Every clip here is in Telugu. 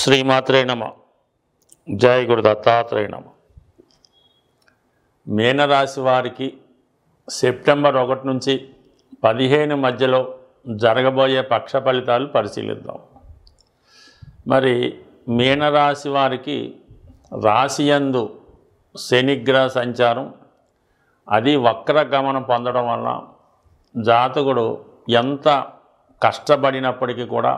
శ్రీమాత్రే నమ. జయ గురు దత్తాత్రేయ నమ. మీనరాశి వారికి సెప్టెంబర్ 1 నుంచి 15 మధ్యలో జరగబోయే పక్ష ఫలితాలు పరిశీలిద్దాం. మరి మీనరాశి వారికి రాశియందు శనిగ్రహ సంచారం అది వక్ర గమనం పొందడం వల్ల జాతకుడు ఎంత కష్టపడినప్పటికీ కూడా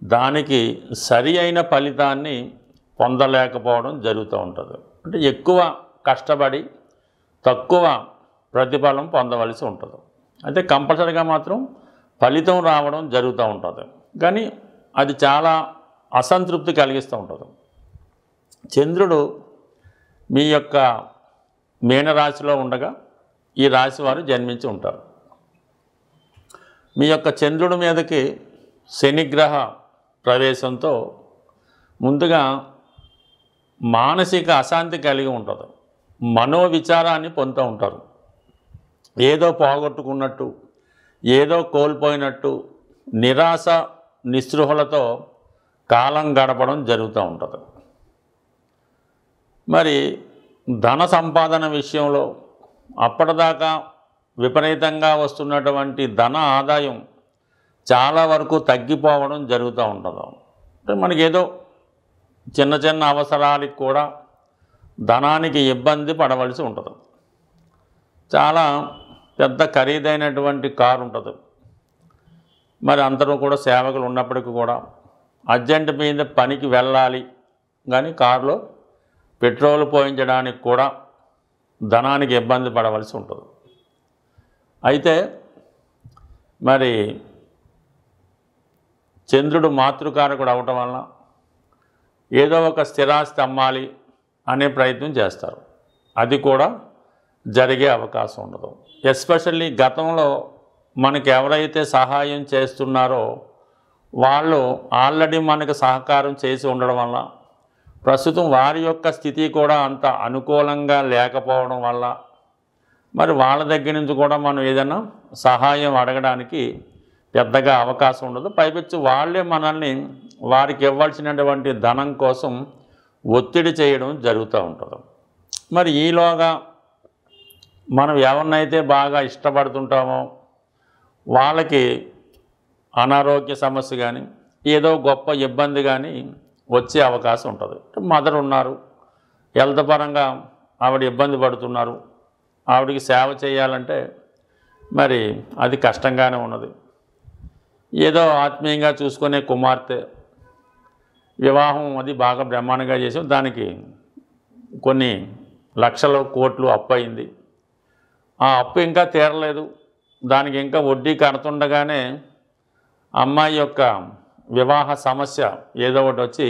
దానికి సరి అయిన ఫలితాన్ని పొందలేకపోవడం జరుగుతూ ఉంటుంది. అంటే ఎక్కువ కష్టపడి తక్కువ ప్రతిఫలం పొందవలసి ఉంటుంది. అయితే కంపల్సరీగా మాత్రం ఫలితం రావడం జరుగుతూ ఉంటుంది, కానీ అది చాలా అసంతృప్తి కలిగిస్తూ ఉంటుంది. చంద్రుడు మీ యొక్క మీనరాశిలో ఉండగా ఈ రాశి వారు జన్మించి ఉంటారు. మీ యొక్క చంద్రుడి మీదకి శనిగ్రహ ప్రవేశంతో ముందుగా మానసిక అశాంతి కలిగి ఉంటుంది. మనోవిచారాన్ని పొందుతూ ఉంటారు. ఏదో పోగొట్టుకున్నట్టు, ఏదో కోల్పోయినట్టు నిరాశ నిస్పృహలతో కాలం గడపడం జరుగుతూ ఉంటుంది. మరి ధన సంపాదన విషయంలో అప్పటిదాకా విపరీతంగా వస్తున్నటువంటి ధన ఆదాయం చాలా వరకు తగ్గిపోవడం జరుగుతూ ఉంటుంది. అంటే మనకేదో చిన్న చిన్న అవసరాలకు కూడా ధనానికి ఇబ్బంది పడవలసి ఉంటుంది. చాలా పెద్ద ఖరీదైనటువంటి కారు ఉంటుంది. మరి అందరూ కూడా సేవకులు ఉన్నప్పటికీ కూడా అర్జెంట్ మీద పనికి వెళ్ళాలి, కానీ కారులో పెట్రోల్ పోయించడానికి కూడా ధనానికి ఇబ్బంది పడవలసి ఉంటుంది. అయితే మరి చంద్రుడు మాతృకారకుడు అవటం వలన ఏదో ఒక స్థిరాస్తి అమ్మాలి అనే ప్రయత్నం చేస్తారు. అది కూడా జరిగే అవకాశం ఉండదు. ఎస్పెషల్లీ గతంలో మనకు ఎవరైతే సహాయం చేస్తున్నారో వాళ్ళు ఆల్రెడీ మనకు సహకారం చేసి ఉండడం వల్ల ప్రస్తుతం వారి యొక్క స్థితి కూడా అంత అనుకూలంగా లేకపోవడం వల్ల మరి వాళ్ళ దగ్గర నుంచి కూడా మనం ఏదైనా సహాయం అడగడానికి పెద్దగా అవకాశం ఉండదు. పైపెచ్చు వాళ్ళే మనల్ని వారికి ఇవ్వాల్సినటువంటి ధనం కోసం ఒత్తిడి చేయడం జరుగుతూ ఉంటుంది. మరి ఈలోగా మనం ఎవరినైతే బాగా ఇష్టపడుతుంటామో వాళ్ళకి అనారోగ్య సమస్య కానీ ఏదో గొప్ప ఇబ్బంది కానీ వచ్చే అవకాశం ఉంటుంది. మదర్ ఉన్నారు, హెల్త్ పరంగా ఆవిడ ఇబ్బంది పడుతున్నారు, ఆవిడికి సేవ చేయాలంటే మరి అది కష్టంగానే ఉన్నది. ఏదో ఆత్మీయంగా చూసుకునే కుమార్తె వివాహం అది బాగా బ్రహ్మాండంగా చేసాం, దానికి కొన్ని లక్షల కోట్లు అప్పు అయింది. ఆ అప్పు ఇంకా తీరలేదు, దానికి ఇంకా వడ్డీ కడుతుండగానే అమ్మాయి యొక్క వివాహ సమస్య ఏదో ఒకటి వచ్చి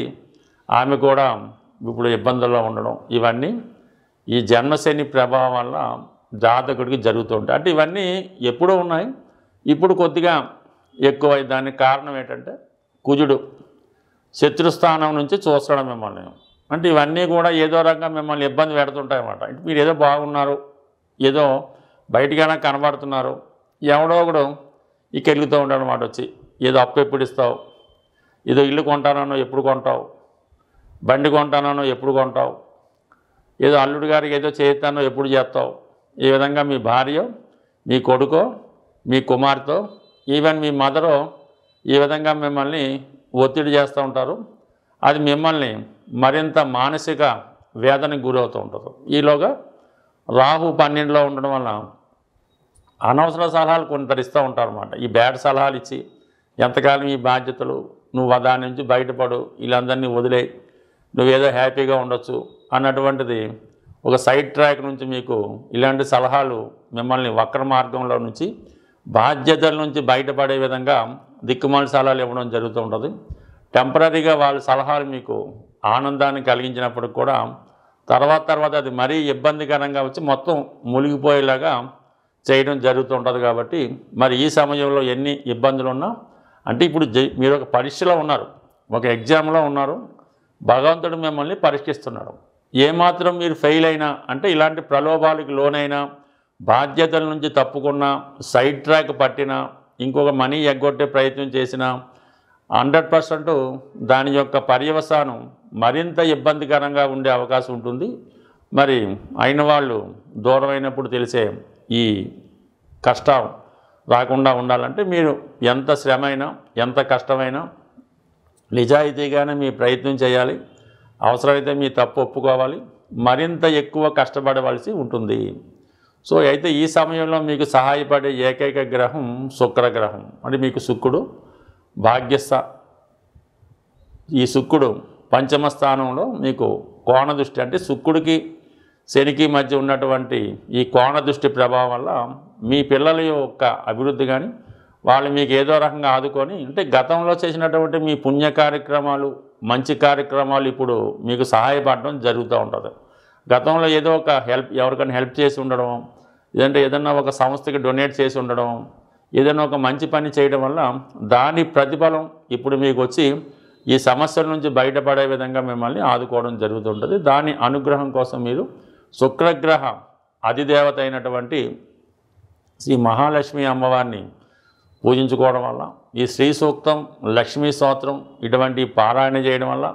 ఆమె కూడా ఇప్పుడు ఇబ్బందుల్లో ఉండడం, ఇవన్నీ ఈ జన్మశని ప్రభావం వల్ల జాతకుడికి జరుగుతుంటాయి. అంటే ఇవన్నీ ఎప్పుడూ ఉన్నాయి, ఇప్పుడు కొద్దిగా ఎక్కువ. దానికి కారణం ఏంటంటే కుజుడు శత్రుస్థానం నుంచి చూస్తడం మిమ్మల్ని. అంటే ఇవన్నీ కూడా ఏదో రకంగా మిమ్మల్ని ఇబ్బంది పెడుతుంటాయి అన్నమాట. మీరు ఏదో బాగున్నారు, ఏదో బయటికైనా కనబడుతున్నారు, ఎవడో ఒకడు ఇక వెళ్తూ ఉంటాడు అన్నమాట. వచ్చి ఏదో అప్పు ఎప్పుడు ఇస్తావు, ఏదో ఇల్లు కొంటానో ఎప్పుడు కొంటావు, బండి కొంటానో ఎప్పుడు కొంటావు, ఏదో అల్లుడి గారికి ఏదో చేస్తానో ఎప్పుడు చేస్తావు, ఈ విధంగా మీ భార్య, మీ కొడుకో, మీ కుమార్తె, ఈవెన్ మీ మదరో ఈ విధంగా మిమ్మల్ని ఒత్తిడి చేస్తూ ఉంటారు. అది మిమ్మల్ని మరింత మానసిక వేదనకు గురవుతూ ఉంటుంది. ఈలోగా రాహు 12లో ఉండడం వల్ల అనవసర సలహాలు కొందరు ఇస్తూ ఉంటారు అన్నమాట. ఈ బ్యాడ్ సలహాలు ఇచ్చి ఎంతకాలం ఈ బాధ్యతలు, నువ్వు దాని నుంచి బయటపడు, వీళ్ళందరినీ వదిలే, నువ్వేదో హ్యాపీగా ఉండొచ్చు అన్నటువంటిది ఒక సైడ్ ట్రాక్ నుంచి మీకు ఇలాంటి సలహాలు మిమ్మల్ని వక్ర మార్గంలో నుంచి బాధ్యతల నుంచి బయటపడే విధంగా దిక్కుమాల సలహాలు ఇవ్వడం జరుగుతూ ఉంటుంది. టెంపరీగా వాళ్ళ సలహాలు మీకు ఆనందాన్ని కలిగించినప్పుడు కూడా తర్వాత అది మరీ ఇబ్బందికరంగా వచ్చి మొత్తం మునిగిపోయేలాగా చేయడం జరుగుతూ ఉంటుంది. కాబట్టి మరి ఈ సమయంలో ఎన్ని ఇబ్బందులు ఉన్నా, అంటే ఇప్పుడు మీరు ఒక పరీక్షలో ఉన్నారు, ఒక ఎగ్జామ్లో ఉన్నారు, భగవంతుడు మిమ్మల్ని పరీక్షిస్తున్నాడు. ఏమాత్రం మీరు ఫెయిల్ అయినా, అంటే ఇలాంటి ప్రలోభాలకు లోనైనా, బాధ్యతల నుంచి తప్పుకున్న, సైడ్ ట్రాక్ పట్టిన, ఇంకొక మనీ ఎగ్గొట్టే ప్రయత్నం చేసినా, 100% దాని యొక్క పర్యవసానం మరింత ఇబ్బందికరంగా ఉండే అవకాశం ఉంటుంది. మరి అయిన వాళ్ళు దూరమైనప్పుడు తెలిసే ఈ కష్టం రాకుండా ఉండాలంటే మీరు ఎంత శ్రమైనా ఎంత కష్టమైనా నిజాయితీగానే మీ ప్రయత్నం చేయాలి. అవసరమైతే మీ తప్పు ఒప్పుకోవాలి. మరింత ఎక్కువ కష్టపడవలసి ఉంటుంది. సో అయితే ఈ సమయంలో మీకు సహాయపడే ఏకైక గ్రహం శుక్రగ్రహం. అంటే మీకు శుక్రుడు భాగ్యస్థ. ఈ శుక్రుడు పంచమ స్థానంలో మీకు కోణ దృష్టి, అంటే శుక్రుడికి శనికి మధ్య ఉన్నటువంటి ఈ కోణ దృష్టి ప్రభావం వల్ల మీ పిల్లల యొక్క అభివృద్ధి కానీ వాళ్ళు మీకు ఏదో రకంగా ఆదుకొని, అంటే గతంలో చేసినటువంటి మీ పుణ్య కార్యక్రమాలు మంచి కార్యక్రమాలు ఇప్పుడు మీకు సహాయపడడం జరుగుతూ ఉంటుంది. గతంలో ఏదో ఒక ఎవరికైనా హెల్ప్ చేసి ఉండడం, లేదంటే ఏదన్నా ఒక సంస్థకి డొనేట్ చేసి ఉండడం, ఏదైనా ఒక మంచి పని చేయడం వల్ల దాని ప్రతిఫలం ఇప్పుడు మీకు వచ్చి ఈ సమస్యల నుంచి బయటపడే విధంగా మిమ్మల్ని ఆదుకోవడం జరుగుతుంటుంది. దాని అనుగ్రహం కోసం మీరు శుక్రగ్రహ అధిదేవత అయినటువంటి శ్రీ మహాలక్ష్మి అమ్మవారిని పూజించుకోవడం వల్ల, ఈ శ్రీ సూక్తం, లక్ష్మీ స్తోత్రం ఇటువంటి పారాయణ చేయడం వల్ల,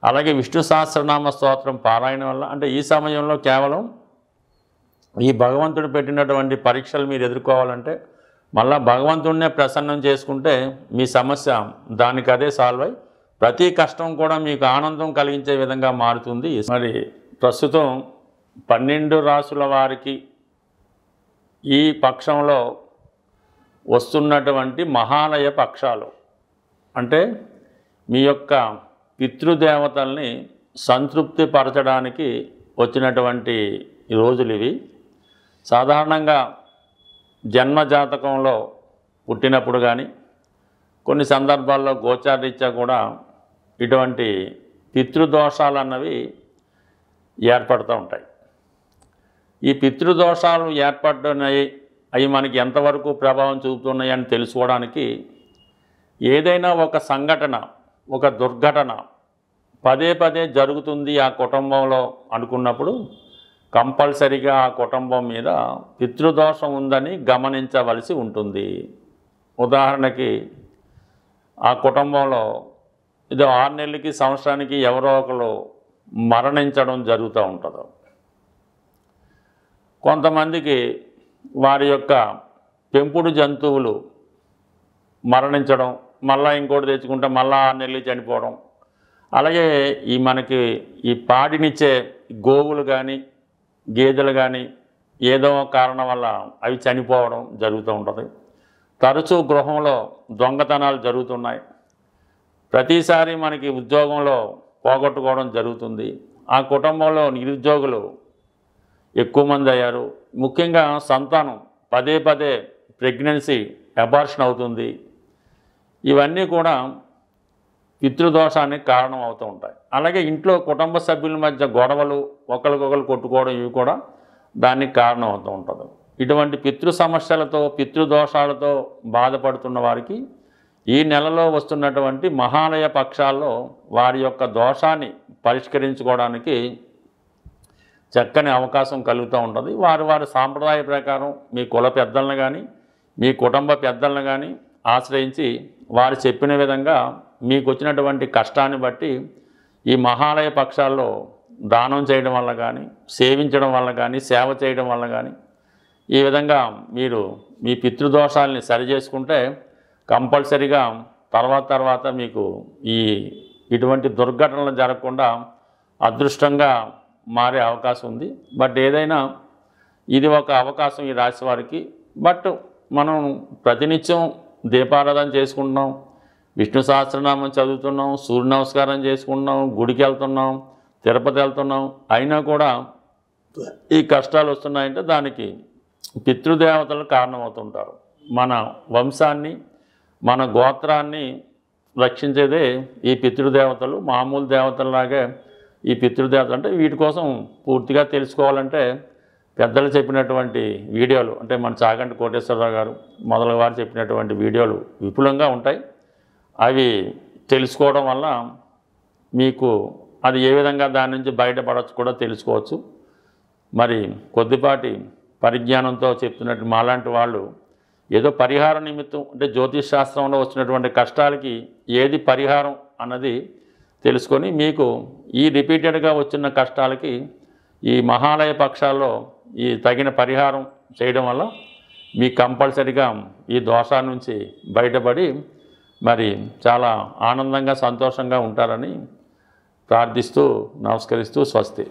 అలాగే విష్ణు సహస్రనామ స్తోత్రం పారాయణ వల్ల, అంటే ఈ సమయంలో కేవలం ఈ భగవంతుడు పెట్టినటువంటి పరీక్షలు మీరు ఎదుర్కోవాలంటే మళ్ళీ భగవంతుడినే ప్రసన్నం చేసుకుంటే మీ సమస్య దానికి అదే సాల్వ్ అయ్యి ప్రతి కష్టం కూడా మీకు ఆనందం కలిగించే విధంగా మారుతుంది. మరి ప్రస్తుతం 12 రాసుల వారికి ఈ పక్షంలో వస్తున్నటువంటి మహాలయ పక్షాలు, అంటే మీ యొక్క పితృదేవతల్ని సంతృప్తి పరచడానికి వచ్చినటువంటి రోజులు ఇవి. సాధారణంగా జన్మజాతకంలో పుట్టినప్పుడు కానీ కొన్ని సందర్భాల్లో గోచారరీత్యా కూడా ఇటువంటి పితృదోషాలు అన్నవి ఏర్పడుతూ ఉంటాయి. ఈ పితృదోషాలు ఏర్పడుతున్నాయి, అవి మనకి ఎంతవరకు ప్రభావం చూపుతున్నాయి అని తెలుసుకోవడానికి ఏదైనా ఒక సంఘటన, ఒక దుర్ఘటన పదే పదే జరుగుతుంది ఆ కుటుంబంలో అనుకున్నప్పుడు కంపల్సరిగా ఆ కుటుంబం మీద పితృదోషం ఉందని గమనించవలసి ఉంటుంది. ఉదాహరణకి ఆ కుటుంబంలో ఇది 6 నెలలకి సంవత్సరానికి ఎవరో ఒకరు మరణించడం జరుగుతూ ఉంటుంది. కొంతమందికి వారి యొక్క పెంపుడు జంతువులు మరణించడం, మళ్ళీ ఇంకోటి తెచ్చుకుంటే మళ్ళీ 6 నెలలు చనిపోవడం, అలాగే ఈ మనకి ఈ పాడినిచ్చే గోవులు కానీ గేదెలు కానీ ఏదో కారణం వల్ల అవి చనిపోవడం జరుగుతూ ఉంటుంది. తరచూ గృహంలో దొంగతనాలు జరుగుతున్నాయి. ప్రతిసారి మనకి ఉద్యోగంలో పోగొట్టుకోవడం జరుగుతుంది. ఆ కుటుంబంలో నిరుద్యోగులు ఎక్కువ మంది అయ్యారు. ముఖ్యంగా సంతానం పదే పదే ప్రెగ్నెన్సీ అబార్షన్ అవుతుంది. ఇవన్నీ కూడా పితృదోషానికి కారణం అవుతూ ఉంటాయి. అలాగే ఇంట్లో కుటుంబ సభ్యుల మధ్య గొడవలు, ఒకరికొకరు కొట్టుకోవడం, ఇవి కూడా దానికి కారణం అవుతూ ఉంటుంది. ఇటువంటి పితృ సమస్యలతో పితృదోషాలతో బాధపడుతున్న వారికి ఈ నెలలో వస్తున్నటువంటి మహాలయ పక్షాల్లో వారి యొక్క దోషాన్ని పరిష్కరించుకోవడానికి చక్కని అవకాశం కలుగుతూ ఉంటుంది. వారి సాంప్రదాయ ప్రకారం మీ కుల పెద్దలను కానీ మీ కుటుంబ పెద్దలను కానీ ఆశ్రయించి వారు చెప్పిన విధంగా మీకు వచ్చినటువంటి కష్టాన్ని బట్టి ఈ మహాలయ పక్షాల్లో దానం చేయడం వల్ల కానీ, సేవించడం వల్ల కానీ, సేవ చేయడం వల్ల కానీ, ఈ విధంగా మీరు మీ పితృదోషాలని సరిచేసుకుంటే కంపల్సరిగా తర్వాత మీకు ఇటువంటి దుర్ఘటనలు జరగకుండా అదృష్టంగా మారే అవకాశం ఉంది. బట్ ఏదైనా ఇది ఒక అవకాశం ఈ రాశి వారికి. బట్ మనం ప్రతినిత్యం దీపారాధన చేసుకుంటున్నాం, విష్ణు సహస్రనామం చదువుతున్నాం, సూర్య నమస్కారం చేసుకుంటున్నాం, గుడికి వెళ్తున్నాం, తిరుపతి వెళ్తున్నాం, అయినా కూడా ఈ కష్టాలు వస్తున్నాయంటే దానికి పితృదేవతలు కారణమవుతుంటారు. మన వంశాన్ని, మన గోత్రాన్ని రక్షించేదే ఈ పితృదేవతలు. మామూలు దేవతల్లాగే ఈ పితృదేవతలు. అంటే వీటి కోసం పూర్తిగా తెలుసుకోవాలంటే పెద్దలు చెప్పినటువంటి వీడియోలు, అంటే మన చాగంటి కోటేశ్వరరావు గారు మొదలగు వారు చెప్పినటువంటి వీడియోలు విపులంగా ఉంటాయి. అవి తెలుసుకోవడం వల్ల మీకు అది ఏ విధంగా దాని నుంచి బయటపడవచ్చు కూడా తెలుసుకోవచ్చు. మరి కొద్దిపాటి పరిజ్ఞానంతో చెప్తున్నట్టు మాలాంటి వాళ్ళు ఏదో పరిహార నిమిత్తం అంటే జ్యోతిష్ శాస్త్రంలో వచ్చినటువంటి కష్టాలకి ఏది పరిహారం అన్నది తెలుసుకొని మీకు ఈ రిపీటెడ్గా వచ్చిన కష్టాలకి ఈ మహాలయ పక్షాల్లో ఈ తగిన పరిహారం చేయడం వల్ల మీకు కంపల్సరిగా ఈ దోషాల నుంచి బయటపడి మరి చాలా ఆనందంగా సంతోషంగా ఉంటారని ప్రార్థిస్తూ నమస్కరిస్తూ స్వస్తి.